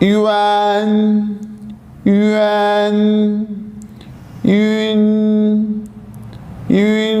yuan, yuan, yun, yun.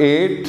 8